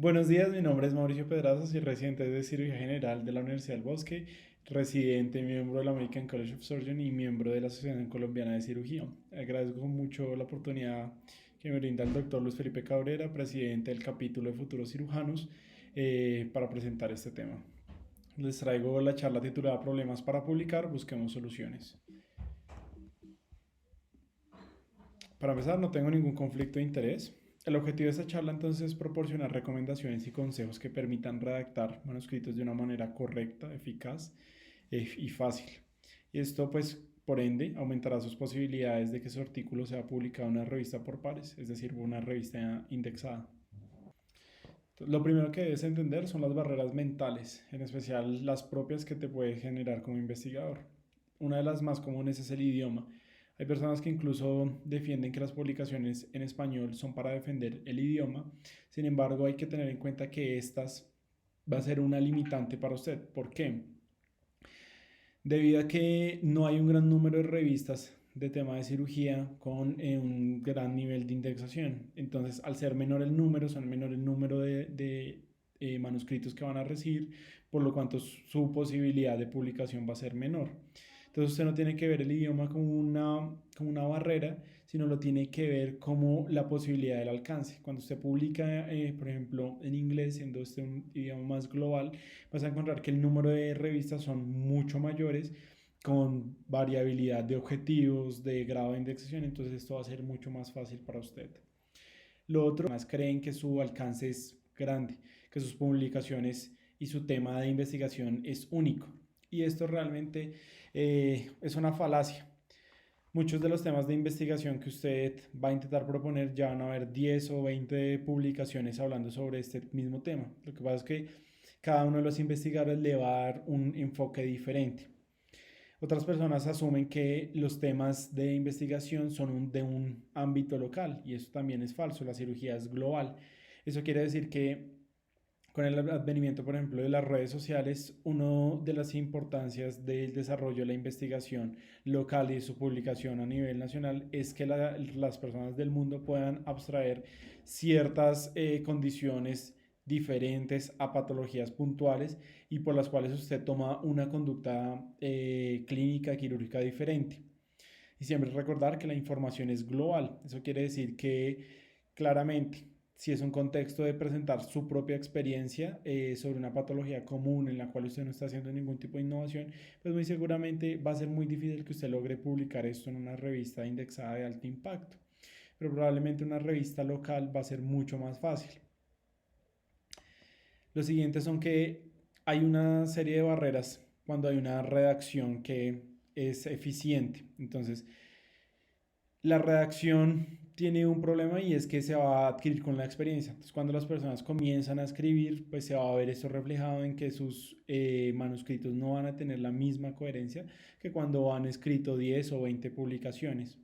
Buenos días, mi nombre es Mauricio Pedraza, soy residente de Cirugía General de la Universidad del Bosque, residente, miembro de la American College of Surgeons y miembro de la Asociación Colombiana de Cirugía. Agradezco mucho la oportunidad que me brinda el doctor Luis Felipe Cabrera, presidente del capítulo de futuros cirujanos, para presentar este tema. Les traigo la charla titulada Problemas para publicar, busquemos soluciones. Para empezar, no tengo ningún conflicto de interés. El objetivo de esta charla entonces es proporcionar recomendaciones y consejos que permitan redactar manuscritos de una manera correcta, eficaz y fácil. Y esto pues por ende aumentará sus posibilidades de que su artículo sea publicado en una revista por pares, es decir, una revista indexada. Entonces, lo primero que debes entender son las barreras mentales, en especial las propias que te puede generar como investigador. Una de las más comunes es el idioma. Hay personas que incluso defienden que las publicaciones en español son para defender el idioma. Sin embargo, hay que tener en cuenta que estas va a ser una limitante para usted. ¿Por qué? Debido a que no hay un gran número de revistas de tema de cirugía con un gran nivel de indexación. Entonces, al ser menor el número, son menor el número de manuscritos que van a recibir, por lo cuanto su posibilidad de publicación va a ser menor. Entonces usted no tiene que ver el idioma como una barrera, sino lo tiene que ver como la posibilidad del alcance. Cuando usted publica, por ejemplo, en inglés, siendo este un idioma más global, vas a encontrar que el número de revistas son mucho mayores con variabilidad de objetivos, de grado de indexación, entonces esto va a ser mucho más fácil para usted. Lo otro, más creen que su alcance es grande, que sus publicaciones y su tema de investigación es único. Y esto realmente es una falacia. Muchos de los temas de investigación que usted va a intentar proponer ya van a haber 10 o 20 publicaciones hablando sobre este mismo tema. Lo que pasa es que cada uno de los investigadores le va a dar un enfoque diferente. Otras personas asumen que los temas de investigación son de un ámbito local y eso también es falso, la cirugía es global. Eso quiere decir que con el advenimiento, por ejemplo, de las redes sociales, una de las importancias del desarrollo de la investigación local y su publicación a nivel nacional es que las personas del mundo puedan abstraer ciertas condiciones diferentes a patologías puntuales y por las cuales usted toma una conducta clínica quirúrgica diferente. Y siempre recordar que la información es global. Eso quiere decir que claramente, si es un contexto de presentar su propia experiencia sobre una patología común en la cual usted no está haciendo ningún tipo de innovación, pues muy seguramente va a ser muy difícil que usted logre publicar esto en una revista indexada de alto impacto. Pero probablemente una revista local va a ser mucho más fácil. Los siguientes son que hay una serie de barreras cuando hay una redacción que es eficiente. Entonces, la redacción tiene un problema y es que se va a adquirir con la experiencia. Entonces, cuando las personas comienzan a escribir, pues se va a ver esto reflejado en que sus manuscritos no van a tener la misma coherencia que cuando han escrito 10 o 20 publicaciones.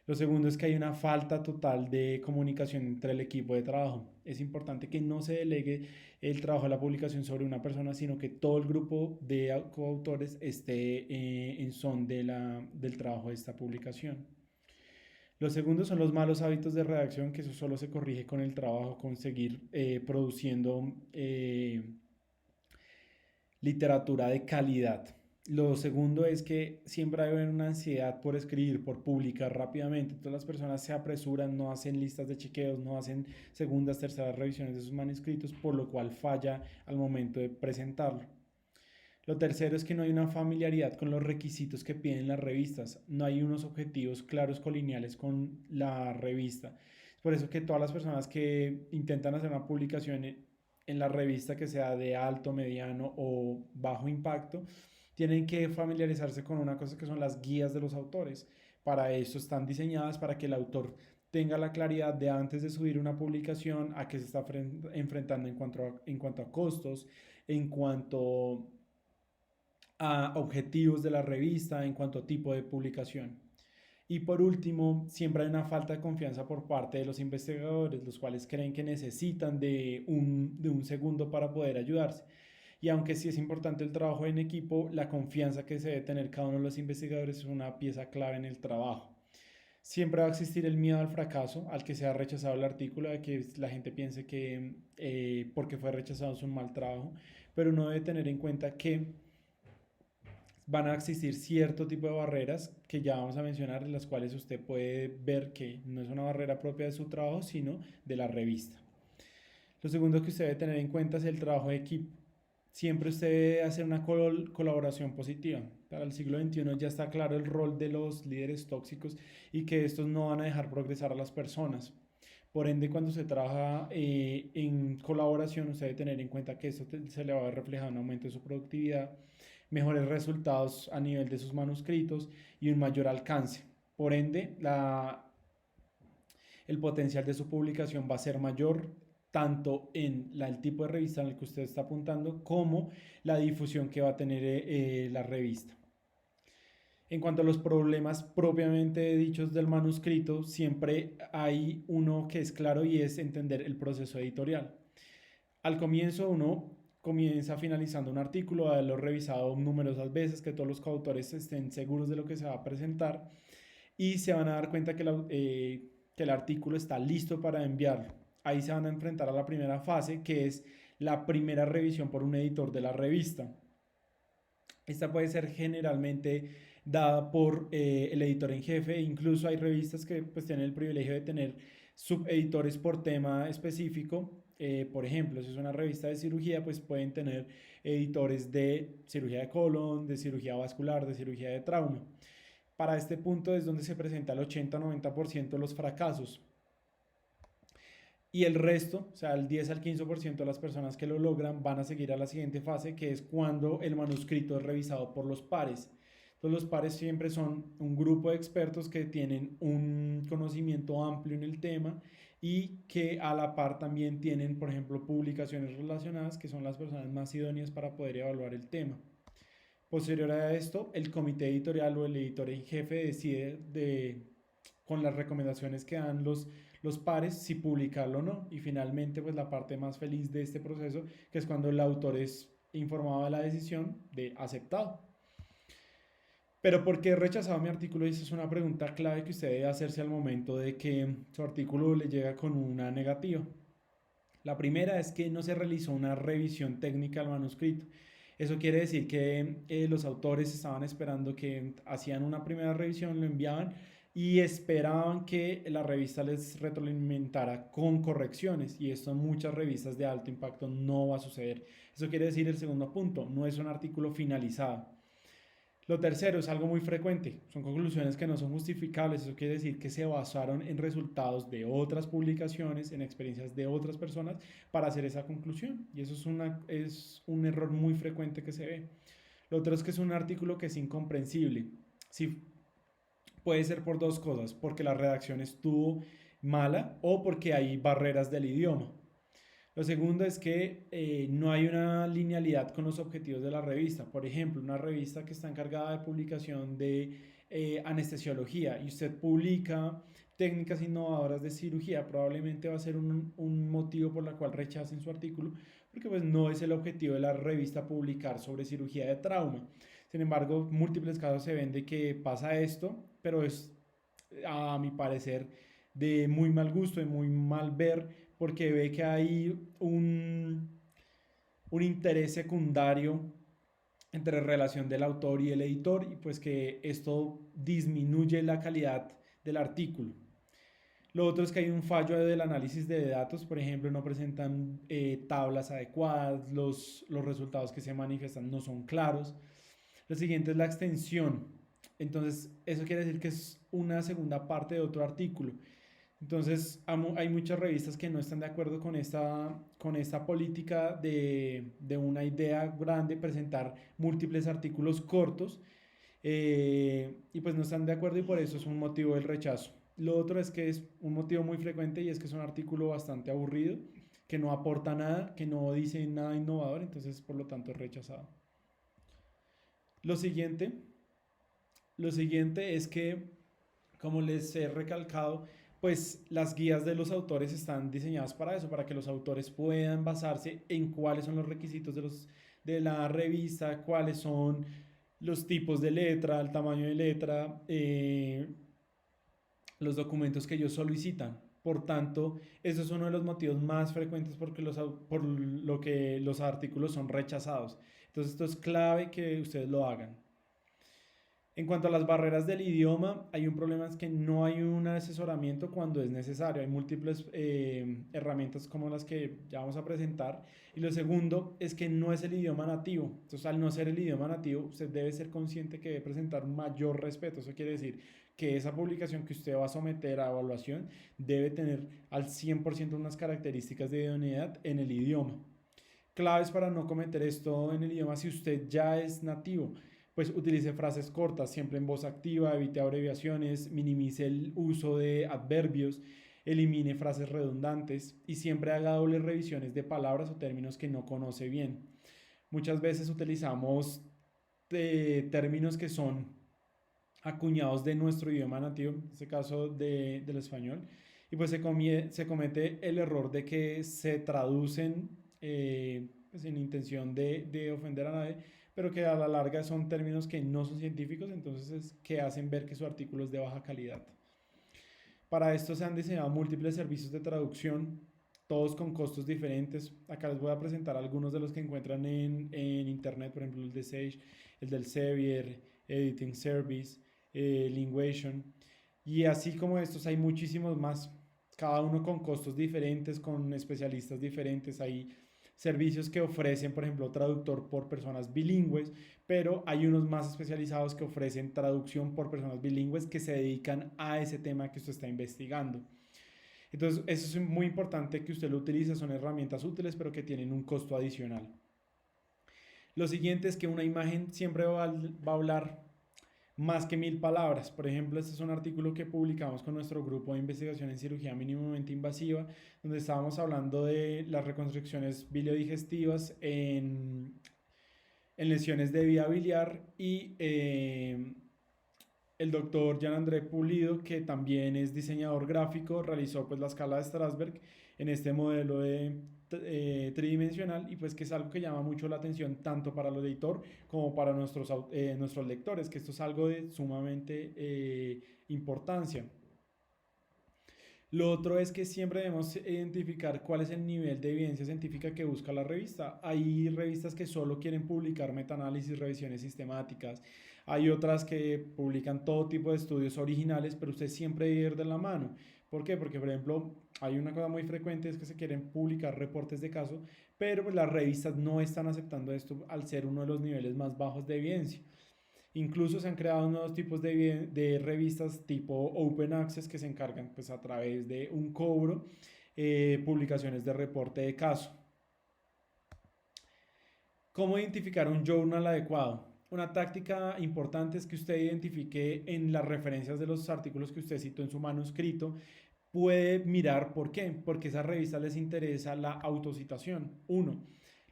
Lo segundo es que hay una falta total de comunicación entre el equipo de trabajo. Es importante que no se delegue el trabajo de la publicación sobre una persona, sino que todo el grupo de coautores esté en son del trabajo de esta publicación. Los segundos son los malos hábitos de redacción, que eso solo se corrige con el trabajo, con seguir produciendo literatura de calidad. Lo segundo es que siempre hay una ansiedad por escribir, por publicar rápidamente. Todas las personas se apresuran, no hacen listas de chequeos, no hacen segundas, terceras revisiones de sus manuscritos, por lo cual falla al momento de presentarlo. Lo tercero es que no hay una familiaridad con los requisitos que piden las revistas. No hay unos objetivos claros colineales con la revista. Es por eso que todas las personas que intentan hacer una publicación en la revista que sea de alto, mediano o bajo impacto, tienen que familiarizarse con una cosa que son las guías de los autores. Para eso están diseñadas para que el autor tenga la claridad de antes de subir una publicación a qué se está enfrentando en cuanto a costos, en cuanto a objetivos de la revista, en cuanto a tipo de publicación. Y por último, siempre hay una falta de confianza por parte de los investigadores, los cuales creen que necesitan de un segundo para poder ayudarse. Y aunque sí es importante el trabajo en equipo, la confianza que se debe tener cada uno de los investigadores es una pieza clave en el trabajo. Siempre va a existir el miedo al fracaso, al que sea rechazado el artículo, a que la gente piense que porque fue rechazado es un mal trabajo, pero uno debe tener en cuenta que van a existir cierto tipo de barreras que ya vamos a mencionar, en las cuales usted puede ver que no es una barrera propia de su trabajo, sino de la revista. Lo segundo que usted debe tener en cuenta es el trabajo de equipo. Siempre usted debe hacer una colaboración positiva. Para el siglo XXI ya está claro el rol de los líderes tóxicos y que estos no van a dejar progresar a las personas. Por ende, cuando se trabaja en colaboración, usted debe tener en cuenta que esto se le va a ver reflejado en un aumento de su productividad, mejores resultados a nivel de sus manuscritos y un mayor alcance. Por ende, el potencial de su publicación va a ser mayor tanto en el tipo de revista en el que usted está apuntando como la difusión que va a tener la revista. En cuanto a los problemas propiamente dichos del manuscrito, siempre hay uno que es claro y es entender el proceso editorial. Al comienzo uno comienza finalizando un artículo, haberlo revisado numerosas veces, que todos los coautores estén seguros de lo que se va a presentar y se van a dar cuenta que el artículo está listo para enviarlo. Ahí se van a enfrentar a la primera fase, que es la primera revisión por un editor de la revista. Esta puede ser generalmente dada por el editor en jefe. Incluso hay revistas que pues tienen el privilegio de tener subeditores por tema específico. Por ejemplo, si es una revista de cirugía, pues pueden tener editores de cirugía de colon, de cirugía vascular, de cirugía de trauma. Para este punto es donde se presenta el 80-90% de los fracasos. Y el resto, o sea, el 10 al 15% de las personas que lo logran van a seguir a la siguiente fase, que es cuando el manuscrito es revisado por los pares. Entonces los pares siempre son un grupo de expertos que tienen un conocimiento amplio en el tema y que a la par también tienen, por ejemplo, publicaciones relacionadas, que son las personas más idóneas para poder evaluar el tema. Posterior a esto, el comité editorial o el editor en jefe decide con las recomendaciones que dan los pares si publicarlo o no. Y finalmente, pues la parte más feliz de este proceso, que es cuando el autor es informado de la decisión de aceptado. Pero ¿por qué he rechazado mi artículo? Y esa es una pregunta clave que usted debe hacerse al momento de que su artículo le llega con una negativa. La primera es que no se realizó una revisión técnica al manuscrito. Eso quiere decir que los autores estaban esperando que hacían una primera revisión, lo enviaban y esperaban que la revista les retroalimentara con correcciones, y esto en muchas revistas de alto impacto no va a suceder. Eso quiere decir el segundo punto, no es un artículo finalizado. Lo tercero es algo muy frecuente, son conclusiones que no son justificables. Eso quiere decir que se basaron en resultados de otras publicaciones, en experiencias de otras personas para hacer esa conclusión, y eso es un error muy frecuente que se ve. Lo otro es que es un artículo que es incomprensible. Sí, puede ser por dos cosas, porque la redacción estuvo mala o porque hay barreras del idioma. Lo segundo es que no hay una linealidad con los objetivos de la revista. Por ejemplo, una revista que está encargada de publicación de anestesiología y usted publica técnicas innovadoras de cirugía, probablemente va a ser un motivo por el cual rechacen su artículo, porque pues no es el objetivo de la revista publicar sobre cirugía de trauma. Sin embargo, múltiples casos se ven de que pasa esto, pero es, a mi parecer, de muy mal gusto, de muy mal ver, porque ve que hay un interés secundario entre relación del autor y el editor, y pues que esto disminuye la calidad del artículo. Lo otro es que hay un fallo del análisis de datos. Por ejemplo, no presentan tablas adecuadas, los resultados que se manifiestan no son claros. Lo siguiente es la extensión. Entonces, eso quiere decir que es una segunda parte de otro artículo. Entonces, hay muchas revistas que no están de acuerdo con esta política de una idea grande, presentar múltiples artículos cortos, y pues no están de acuerdo, y por eso es un motivo del rechazo. Lo otro es que es un motivo muy frecuente, y es que es un artículo bastante aburrido, que no aporta nada, que no dice nada innovador, entonces por lo tanto es rechazado. Lo siguiente, lo siguiente es que, como les he recalcado, pues las guías de los autores están diseñadas para eso, para que los autores puedan basarse en cuáles son los requisitos de la revista, cuáles son los tipos de letra, el tamaño de letra, los documentos que ellos solicitan. Por tanto, eso es uno de los motivos más frecuentes por lo que los artículos son rechazados. Entonces, esto es clave que ustedes lo hagan. En cuanto a las barreras del idioma, hay un problema, es que no hay un asesoramiento cuando es necesario. Hay múltiples herramientas como las que ya vamos a presentar. Y lo segundo es que no es el idioma nativo. Entonces, al no ser el idioma nativo, usted debe ser consciente que debe presentar un mayor respeto. Eso quiere decir que esa publicación que usted va a someter a evaluación debe tener al 100% unas características de idoneidad en el idioma. Claves para no cometer esto en el idioma si usted ya es nativo: pues utilice frases cortas, siempre en voz activa, evite abreviaciones, minimice el uso de adverbios, elimine frases redundantes y siempre haga dobles revisiones de palabras o términos que no conoce bien. Muchas veces utilizamos términos que son acuñados de nuestro idioma nativo, en este caso del español, y pues se comete el error de que se traducen pues sin intención de ofender a nadie, pero que a la larga son términos que no son científicos, entonces que hacen ver que su artículo es de baja calidad. Para esto se han diseñado múltiples servicios de traducción, todos con costos diferentes. Acá les voy a presentar algunos de los que encuentran en internet, por ejemplo el de Sage, el del Sevier, Editing Service, Linguation, y así como estos hay muchísimos más, cada uno con costos diferentes, con especialistas diferentes. Hay servicios que ofrecen, por ejemplo, traductor por personas bilingües, pero hay unos más especializados que ofrecen traducción por personas bilingües que se dedican a ese tema que usted está investigando. Entonces, eso es muy importante que usted lo utilice, son herramientas útiles, pero que tienen un costo adicional. Lo siguiente es que una imagen siempre va a hablar más que 1000 palabras. Por ejemplo, este es un artículo que publicamos con nuestro grupo de investigación en cirugía mínimamente invasiva, donde estábamos hablando de las reconstrucciones biliodigestivas en lesiones de vía biliar, y el doctor Jean André Pulido, que también es diseñador gráfico, realizó pues la escala de Strasberg en este modelo tridimensional, y pues que es algo que llama mucho la atención tanto para el editor como para nuestros lectores, que esto es algo de sumamente importancia. Lo otro es que siempre debemos identificar cuál es el nivel de evidencia científica que busca la revista. Hay revistas que solo quieren publicar metaanálisis, revisiones sistemáticas. Hay otras que publican todo tipo de estudios originales, pero usted siempre debe ir de la mano. ¿Por qué? Porque, por ejemplo, hay una cosa muy frecuente, es que se quieren publicar reportes de caso, pero pues las revistas no están aceptando esto al ser uno de los niveles más bajos de evidencia. Incluso se han creado nuevos tipos de revistas tipo Open Access que se encargan pues a través de un cobro, publicaciones de reporte de caso. ¿Cómo identificar un journal adecuado? Una táctica importante es que usted identifique en las referencias de los artículos que usted citó en su manuscrito. Puede mirar por qué, porque a esas revistas les interesa la autocitación, uno.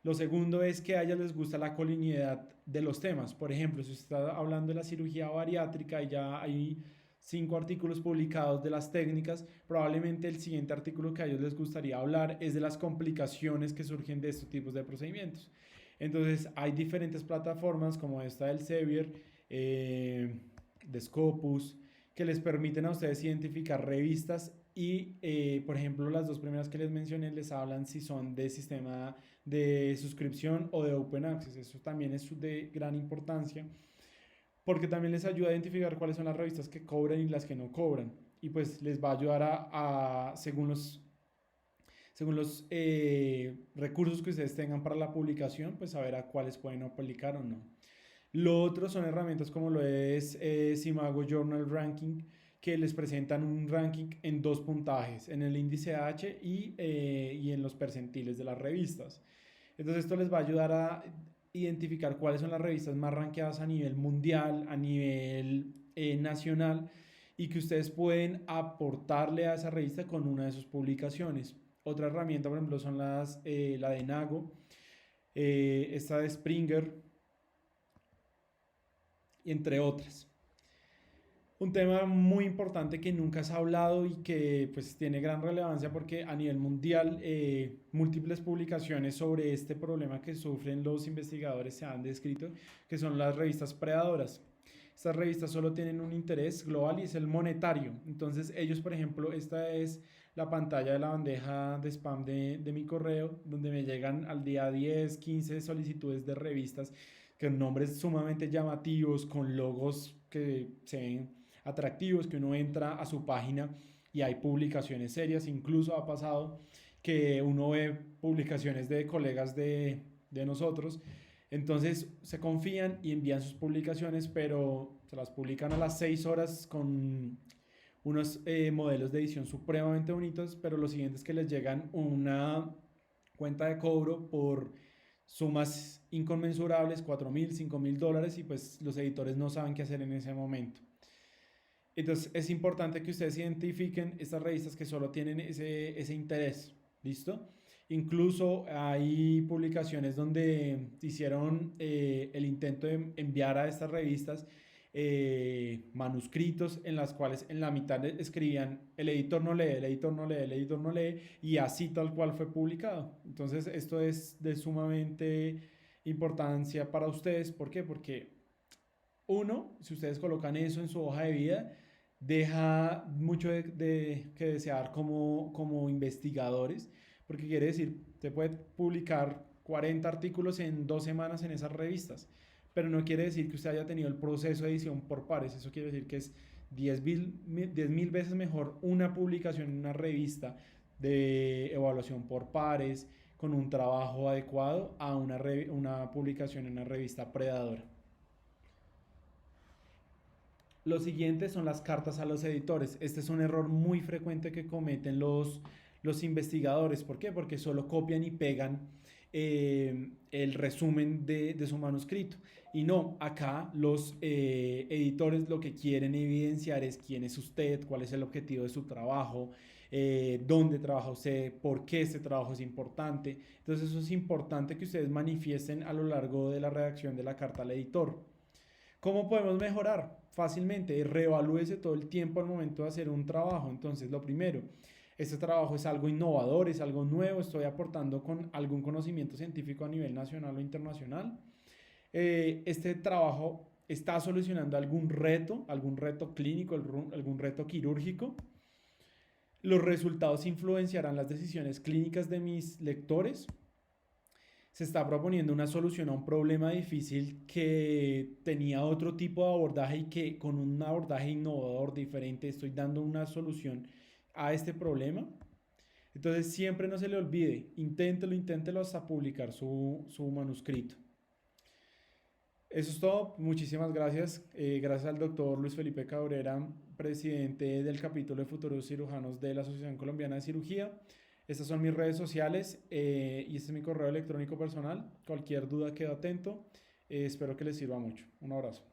Lo segundo es que a ellas les gusta la coliniidad de los temas. Por ejemplo, si usted está hablando de la cirugía bariátrica y ya hay 5 artículos publicados de las técnicas, probablemente el siguiente artículo que a ellos les gustaría hablar es de las complicaciones que surgen de estos tipos de procedimientos. Entonces hay diferentes plataformas como esta del Sevier, de Scopus, que les permiten a ustedes identificar revistas y, por ejemplo, las dos primeras que les mencioné les hablan si son de sistema de suscripción o de Open Access. Eso también es de gran importancia porque también les ayuda a identificar cuáles son las revistas que cobran y las que no cobran. Y pues les va a ayudar según los recursos que ustedes tengan para la publicación, pues saber a cuáles pueden aplicar o no. Lo otro son herramientas como lo es Simago Journal Ranking, que les presentan un ranking en 2 puntajes, en el índice H y en los percentiles de las revistas. Entonces esto les va a ayudar a identificar cuáles son las revistas más rankeadas a nivel mundial, a nivel nacional, y que ustedes pueden aportarle a esa revista con una de sus publicaciones. Otra herramienta, por ejemplo, son la de Nago, esta de Springer, entre otras. Un tema muy importante que nunca se ha hablado y que pues tiene gran relevancia porque a nivel mundial múltiples publicaciones sobre este problema que sufren los investigadores se han descrito, que son las revistas predadoras. Estas revistas solo tienen un interés global y es el monetario. Entonces ellos, por ejemplo, esta es la pantalla de la bandeja de spam de mi correo, donde me llegan al día 10 15 solicitudes de revistas con nombres sumamente llamativos, con logos que se ven atractivos, que uno entra a su página y hay publicaciones serias. Incluso ha pasado que uno ve publicaciones de colegas de nosotros, entonces se confían y envían sus publicaciones, pero se las publican a las 6 horas con unos modelos de edición supremamente bonitos, pero lo siguiente es que les llegan una cuenta de cobro por sumas inconmensurables, 4.000, $5.000, y pues los editores no saben qué hacer en ese momento. Entonces es importante que ustedes identifiquen estas revistas que solo tienen ese interés, ¿listo? Incluso hay publicaciones donde hicieron el intento de enviar a estas revistas manuscritos en las cuales en la mitad escribían el editor no lee, el editor no lee, el editor no lee, y así tal cual fue publicado. Entonces esto es de sumamente importancia para ustedes. ¿Por qué? Porque uno, si ustedes colocan eso en su hoja de vida, deja mucho que desear como investigadores, porque quiere decir, te puede publicar 40 artículos en 2 semanas en esas revistas, pero no quiere decir que usted haya tenido el proceso de edición por pares. Eso quiere decir que es 10.000 veces mejor una publicación en una revista de evaluación por pares, con un trabajo adecuado, a una publicación en una revista predadora. Lo siguiente son las cartas a los editores. Este es un error muy frecuente que cometen los investigadores. ¿Por qué? Porque solo copian y pegan el resumen de su manuscrito. Y no, acá los editores lo que quieren evidenciar es quién es usted, cuál es el objetivo de su trabajo, dónde trabaja usted, por qué este trabajo es importante. Entonces eso es importante que ustedes manifiesten a lo largo de la redacción de la carta al editor. ¿Cómo podemos mejorar? Fácilmente, reevalúese todo el tiempo al momento de hacer un trabajo. Entonces, lo primero, este trabajo es algo innovador, es algo nuevo, estoy aportando con algún conocimiento científico a nivel nacional o internacional. Este trabajo está solucionando algún reto clínico, algún reto quirúrgico. Los resultados influenciarán las decisiones clínicas de mis lectores. Se está proponiendo una solución a un problema difícil que tenía otro tipo de abordaje, y que con un abordaje innovador, diferente, estoy dando una solución a este problema. Entonces siempre no se le olvide, inténtelo hasta publicar su manuscrito. Eso es todo, muchísimas gracias. Gracias al doctor Luis Felipe Cabrera, presidente del capítulo de futuros cirujanos de la Asociación Colombiana de Cirugía. Estas son mis redes sociales y este es mi correo electrónico personal. Cualquier duda quedo atento. Espero que les sirva mucho. Un abrazo.